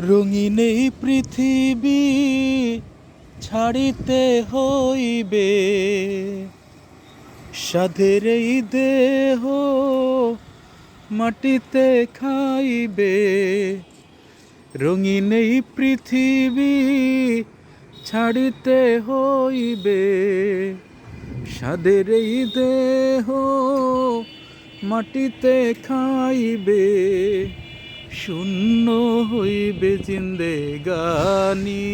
রঙিন এই পৃথিবী ছাড়িতে হইবে, সাধের এই দেহ মাটিতে খাইবে। রঙিন এই পৃথিবী ছাড়িতে হইবে, সাধের এই দেহ মাটিতে খাইবে। শূন্য হইবে জিন্দেগানি,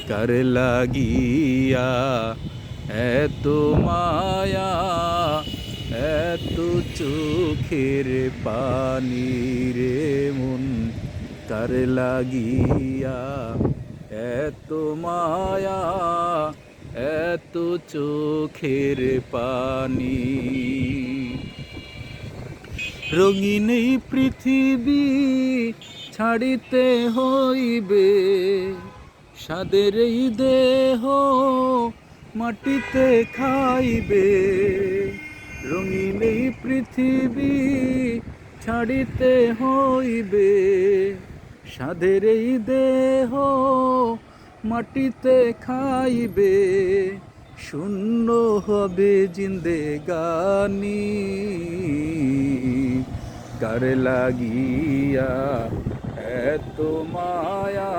কার লাগিয়া এত মায়া, এত চোখের পানি রে মন, কার লাগিয়া এত মায়া, এত চোখের পানি। রঙিন এই পৃথিবী ছাড়িতে হইবে, সাধের এই দেহ মাটিতে খাইবে। রঙিন এই পৃথিবী ছাড়িতে হইবে, সাধের এই দেহ মাটিতে খাইবে। শূন্য হবে জিন্দেগানি, কার লাগিয়া এত মায়া,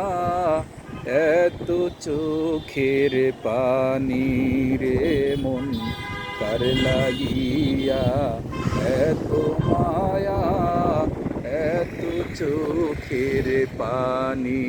এত চোখের পানি রে মন, কার লাগিয়া এত মায়া, এত চোখের পানি।